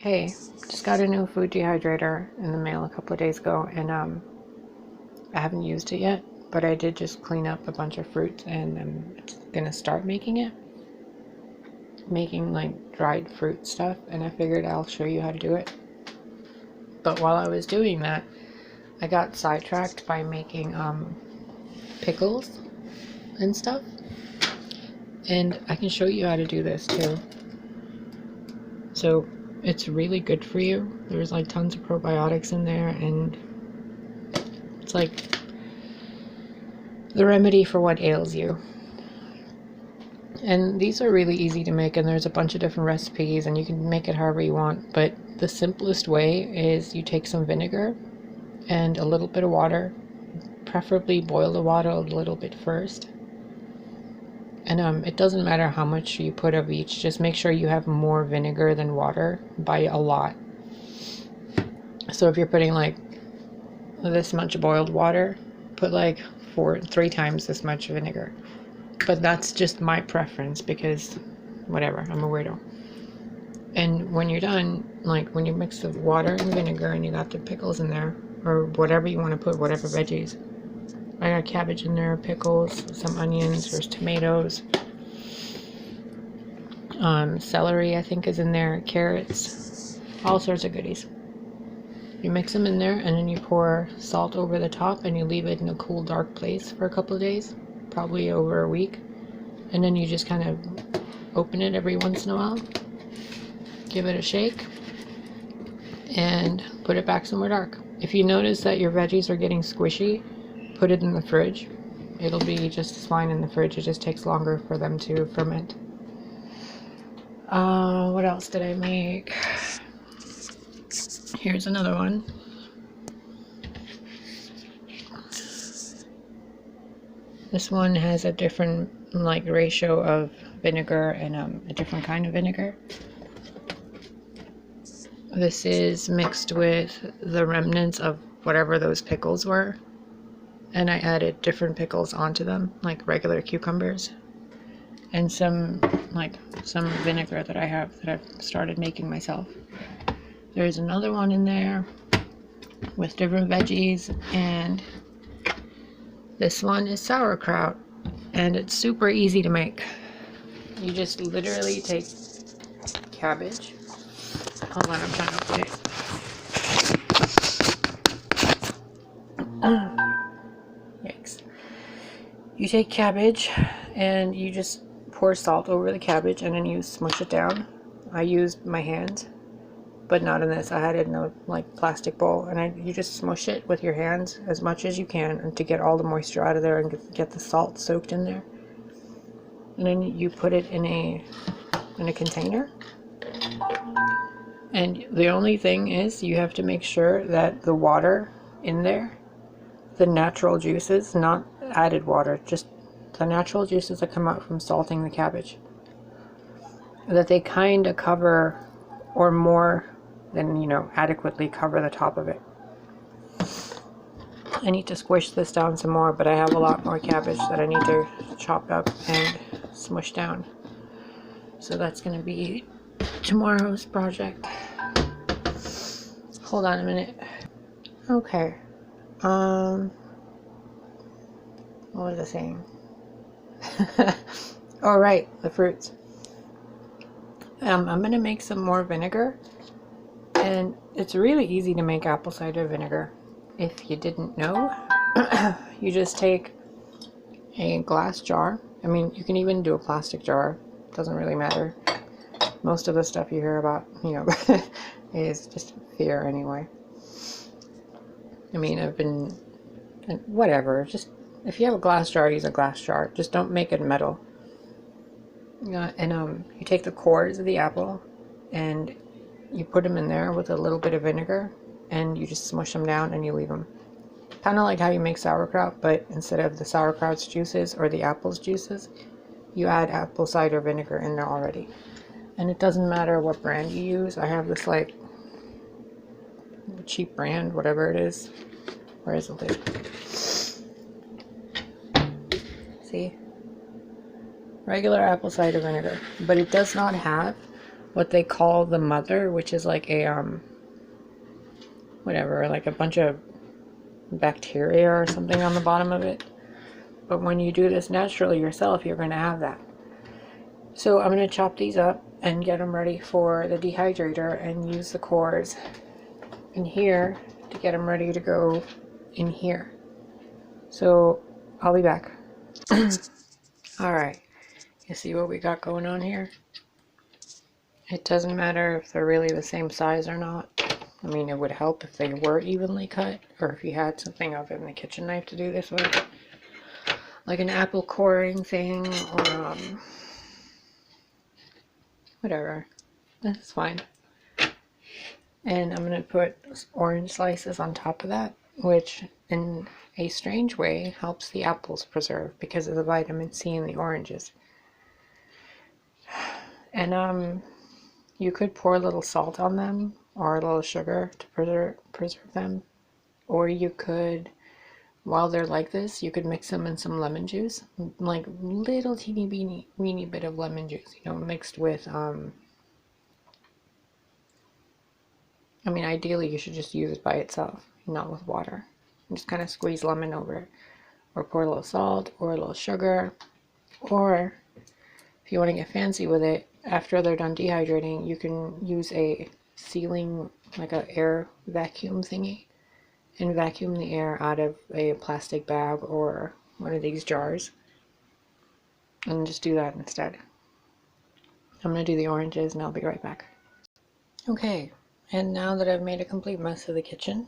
Hey, just got a new food dehydrator in the mail a couple of days ago, and I haven't used it yet, but I did just clean up a bunch of fruits, and I'm gonna start making like dried fruit stuff, and I figured I'll show you how to do it. But while I was doing that, I got sidetracked by making pickles and stuff, and I can show you how to do this too. So it's really good for you. There's like tons of probiotics in there, and it's like the remedy for what ails you. And these are really easy to make, and there's a bunch of different recipes, and you can make it however you want. But the simplest way is you take some vinegar and a little bit of water, preferably boil the water a little bit first. And it doesn't matter how much you put of each, just make sure you have more vinegar than water by a lot. So if you're putting like this much boiled water, put like 3 times this much vinegar. But that's just my preference because whatever, I'm a weirdo. And when you're done, like when you mix the water and vinegar and you got the pickles in there, or whatever you want to put, whatever veggies. I got cabbage in there, pickles, some onions, there's tomatoes, celery I think is in there, carrots, all sorts of goodies. You mix them in there, and then you pour salt over the top, and you leave it in a cool, dark place for a couple of days, probably over a week. And then you just kind of open it every once in a while, give it a shake, and put it back somewhere dark. If you notice that your veggies are getting squishy, put it in the fridge. It'll be just as fine in the fridge. It just takes longer for them to ferment. What else did I make? Here's another one. This one has a different like ratio of vinegar and a different kind of vinegar. This is mixed with the remnants of whatever those pickles were, and I added different pickles onto them, like regular cucumbers, and some vinegar that I have that I've started making myself. There's another one in there with different veggies, and this one is sauerkraut, and it's super easy to make. You just literally take cabbage. Hold on, I'm trying to open it. Yikes. You take cabbage and you just pour salt over the cabbage, and then you smush it down. I used my hands, but not in this. I had it in a like plastic bowl, and you just smush it with your hands as much as you can, and to get all the moisture out of there and get the salt soaked in there. And then you put it in a container. And the only thing is, you have to make sure that the water in there, the natural juices, not added water, just the natural juices that come out from salting the cabbage, that they kind of cover, or more than, adequately cover the top of it. I need to squish this down some more, but I have a lot more cabbage that I need to chop up and smush down. So that's going to be tomorrow's project. Hold on a minute. Okay. What was I saying? All right, the fruits. I'm going to make some more vinegar, and it's really easy to make apple cider vinegar. If you didn't know, you just take a glass jar. I mean, you can even do a plastic jar. It doesn't really matter. Most of the stuff you hear about, is just fear anyway. I mean, whatever. Just, if you have a glass jar, use a glass jar. Just don't make it metal. And you take the cores of the apple, and you put them in there with a little bit of vinegar, and you just smush them down and you leave them. Kind of like how you make sauerkraut, but instead of the sauerkraut's juices or the apple's juices, you add apple cider vinegar in there already. And it doesn't matter what brand you use. I have this like cheap brand, whatever it is. Where is the lid? See? Regular apple cider vinegar. But it does not have what they call the mother, which is like a whatever, like a bunch of bacteria or something on the bottom of it. But when you do this naturally yourself, you're going to have that. So I'm going to chop these up and get them ready for the dehydrator and use the cores in here to get them ready to go in here. So I'll be back. Alright, you see what we got going on here? It doesn't matter if they're really the same size or not. I mean, it would help if they were evenly cut, or if you had something other than a kitchen knife to do this with, like an apple coring thing, or whatever. That's fine. And I'm going to put orange slices on top of that, which in a strange way helps the apples preserve because of the vitamin C in the oranges. And you could pour a little salt on them or a little sugar to preserve them, or you could, while they're like this, you could mix them in some lemon juice, like little teeny weeny bit of lemon juice, you know, mixed with I mean, ideally you should just use it by itself, not with water. Just kind of squeeze lemon over it, or pour a little salt or a little sugar, or if you want to get fancy with it, after they're done dehydrating, you can use a sealing, like a air vacuum thingy, and vacuum the air out of a plastic bag or one of these jars, and just do that instead. I'm going to do the oranges and I'll be right back. Okay, and now that I've made a complete mess of the kitchen,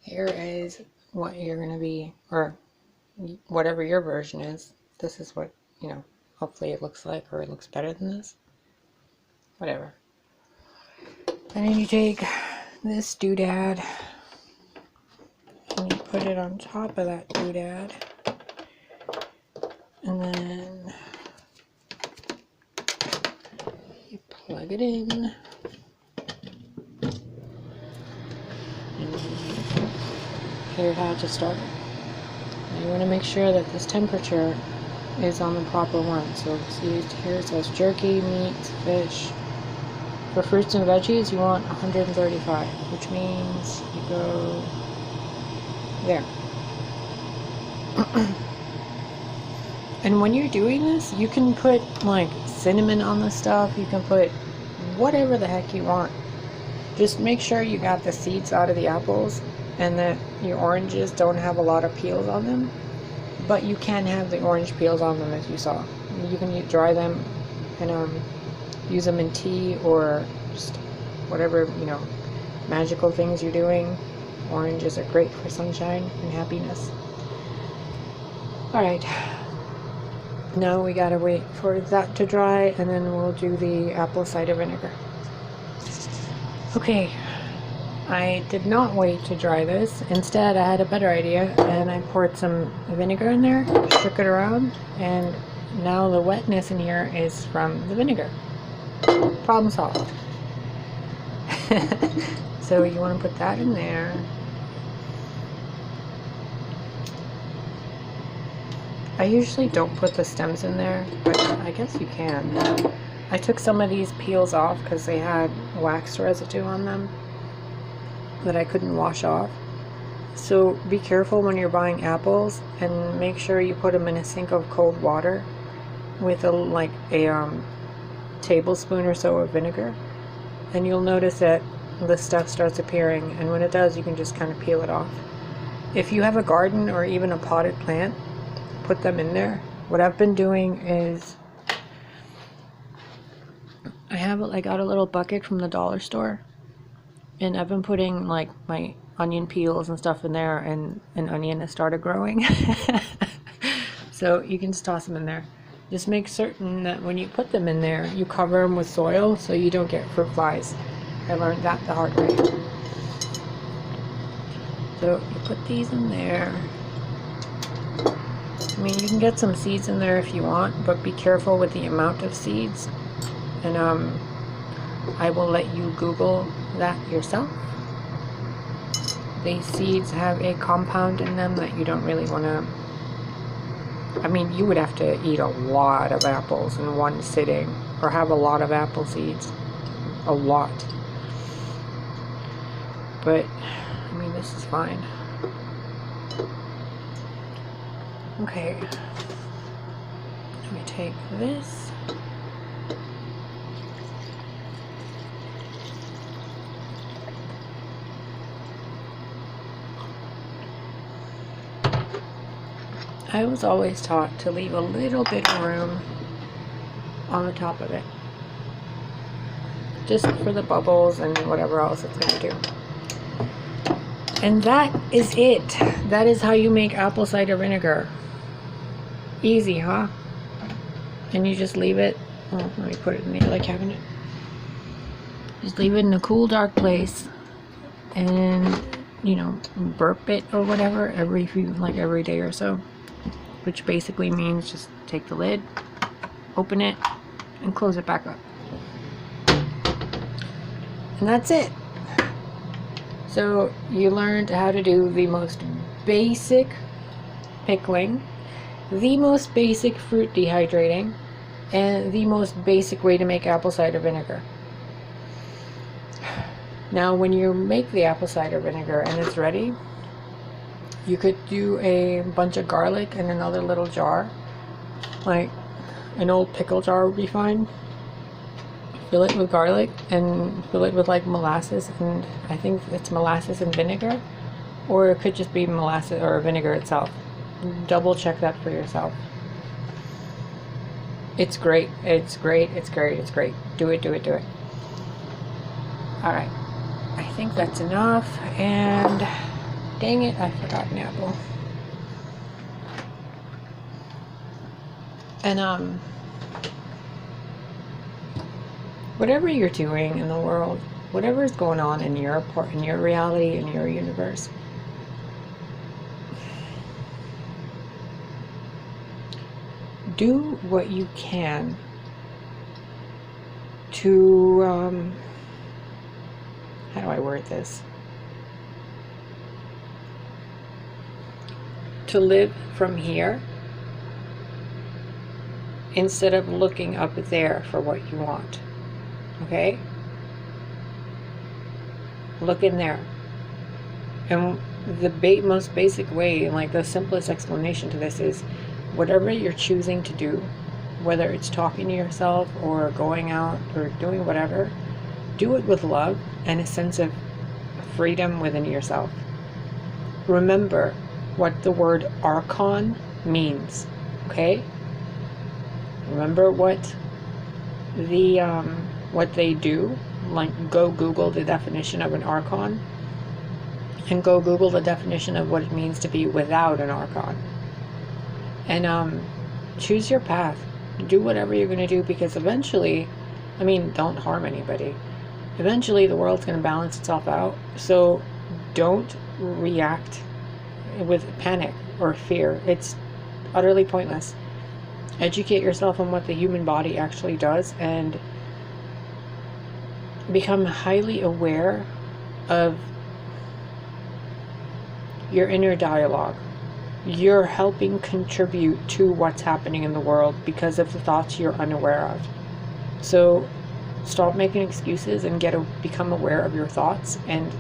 here is what you're going to be, or whatever your version is. This is what, you know, hopefully it looks like, or it looks better than this. Whatever. And then you take this doodad and you put it on top of that doodad, and then you plug it in, and here's how to start it. Now you want to make sure that this temperature is on the proper one. So see here it says jerky, meat, fish. For fruits and veggies, you want 135, which means you go there. And when you're doing this, you can put like cinnamon on the stuff. You can put whatever the heck you want. Just make sure you got the seeds out of the apples and that your oranges don't have a lot of peels on them. But you can have the orange peels on them, as you saw. You can dry them and use them in tea or just whatever, you know, magical things you're doing. Oranges are great for sunshine and happiness. Alright, now we gotta wait for that to dry, and then we'll do the apple cider vinegar. Okay, I did not wait to dry this. Instead, I had a better idea, and I poured some vinegar in there, shook it around, and now the wetness in here is from the vinegar. Problem solved. So you want to put that in there. I usually don't put the stems in there, but I guess you can. I took some of these peels off because they had wax residue on them that I couldn't wash off. So be careful when you're buying apples, and make sure you put them in a sink of cold water with a tablespoon or so of vinegar, and you'll notice that the stuff starts appearing, and when it does, you can just kind of peel it off. If you have a garden or even a potted plant, put them in there. What I've been doing is I got a little bucket from the dollar store, and I've been putting like my onion peels and stuff in there, and an onion has started growing. So you can just toss them in there. Just make certain that when you put them in there, you cover them with soil so you don't get fruit flies. I learned that the hard way. So you put these in there. I mean, you can get some seeds in there if you want, but be careful with the amount of seeds. And I will let you Google that yourself. These seeds have a compound in them that you don't really want to... I mean, you would have to eat a lot of apples in one sitting or have a lot of apple seeds. A lot. But, I mean, this is fine. Okay. Let me take this. I was always taught to leave a little bit of room on the top of it, just for the bubbles and whatever else it's going to do. And that is it. That is how you make apple cider vinegar. Easy, huh? And you just leave it. Oh, let me put it in the other cabinet. Just leave it in a cool, dark place, and you know, burp it or whatever every day or so. Which basically means just take the lid, open it, and close it back up. And that's it. So you learned how to do the most basic pickling, the most basic fruit dehydrating, and the most basic way to make apple cider vinegar. Now when you make the apple cider vinegar and it's ready, you could do a bunch of garlic in another little jar. Like an old pickle jar would be fine. Fill it with garlic and fill it with like molasses, and I think it's molasses and vinegar, or it could just be molasses or vinegar itself. Double check that for yourself. It's great. It's great. It's great. It's great. Do it. Do it. Do it. All right. I think that's enough. And dang it, I forgot an apple. And whatever you're doing in the world, whatever is going on in your reality, in your universe, do what you can to how do I word this? To live from here instead of looking up there for what you want. Okay? Look in there. And the most basic way, like the simplest explanation to this is, whatever you're choosing to do, whether it's talking to yourself or going out or doing whatever, do it with love and a sense of freedom within yourself. Remember what the word archon means, okay? Remember what they do. Like, go Google the definition of an archon, and go Google the definition of what it means to be without an archon. And choose your path. Do whatever you're going to do, because eventually, I mean, don't harm anybody. Eventually the world's going to balance itself out. So don't react with panic or fear. It's utterly pointless. Educate yourself on what the human body actually does, and become highly aware of your inner dialogue. You're helping contribute to what's happening in the world because of the thoughts you're unaware of. So stop making excuses and become aware of your thoughts and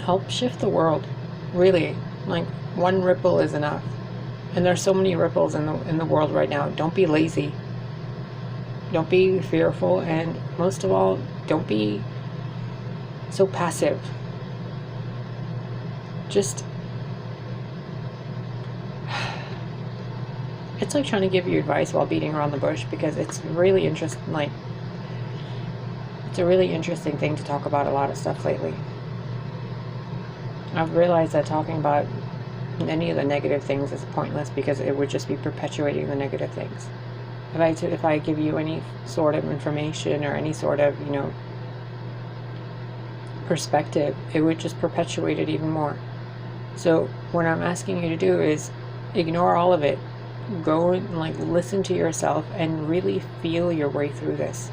help shift the world. Really, like, one ripple is enough. And there's so many ripples in the world right now. Don't be lazy. Don't be fearful, and most of all, don't be so passive. Just, it's like trying to give you advice while beating around the bush, because it's really interesting. Like, it's a really interesting thing to talk about a lot of stuff lately. I've realized that talking about any of the negative things is pointless, because it would just be perpetuating the negative things. If I give you any sort of information or any sort of, perspective, it would just perpetuate it even more. So what I'm asking you to do is ignore all of it. Go and listen to yourself and really feel your way through this.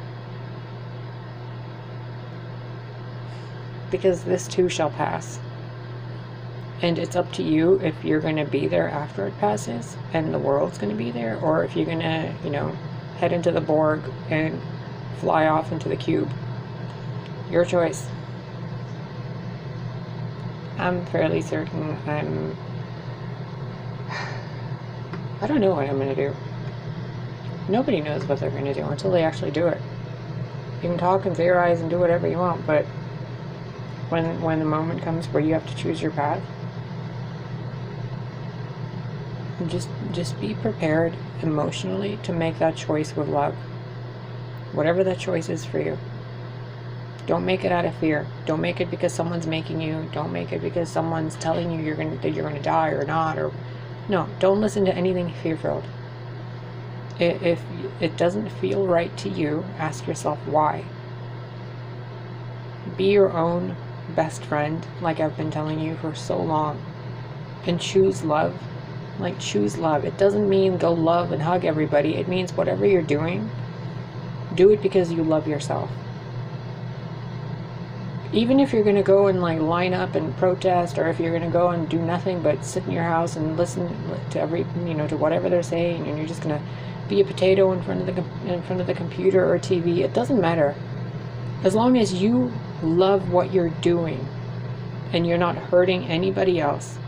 Because this too shall pass. And it's up to you if you're going to be there after it passes and the world's going to be there, or if you're going to, head into the Borg and fly off into the cube. Your choice. I'm fairly certain I don't know what I'm going to do. Nobody knows what they're going to do until they actually do it. You can talk and theorize and do whatever you want, but when the moment comes where you have to choose your path, just be prepared emotionally to make that choice with love. Whatever that choice is for you. Don't make it out of fear. Don't make it because someone's making you. Don't make it because someone's telling you that you're going to die or not. Or no, don't listen to anything fear-filled. If it doesn't feel right to you, ask yourself why. Be your own best friend, like I've been telling you for so long, and choose love. Like, choose love. It doesn't mean go love and hug everybody. It means whatever you're doing, do it because you love yourself. Even if you're going to go and like line up and protest, or if you're going to go and do nothing but sit in your house and listen to to whatever they're saying, and you're just going to be a potato in front of the computer or TV, it doesn't matter. As long as you love what you're doing and you're not hurting anybody else,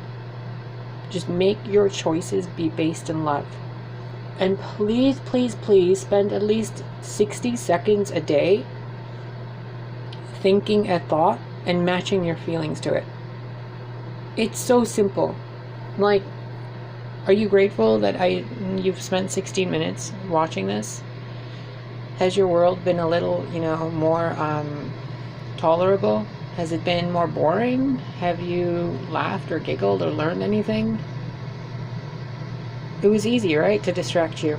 just make your choices be based in love. And please, please, please spend at least 60 seconds a day thinking a thought and matching your feelings to it. It's so simple. Like, are you grateful that you've spent 16 minutes watching this? Has your world been a little, more tolerable? Has it been more boring? Have you laughed or giggled or learned anything? It was easy, right, to distract you.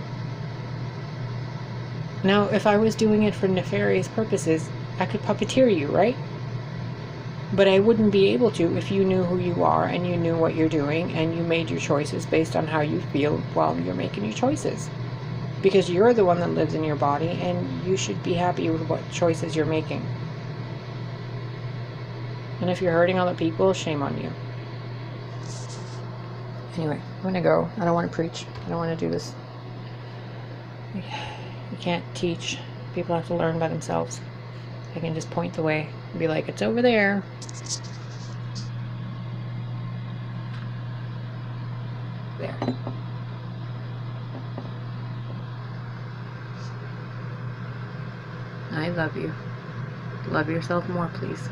Now, if I was doing it for nefarious purposes, I could puppeteer you, right? But I wouldn't be able to if you knew who you are and you knew what you're doing and you made your choices based on how you feel while you're making your choices. Because you're the one that lives in your body, and you should be happy with what choices you're making. And if you're hurting other people, shame on you. Anyway, I'm gonna go. I don't want to preach. I don't want to do this. You can't teach. People have to learn by themselves. I can just point the way and be like, it's over there. There. I love you. Love yourself more, please.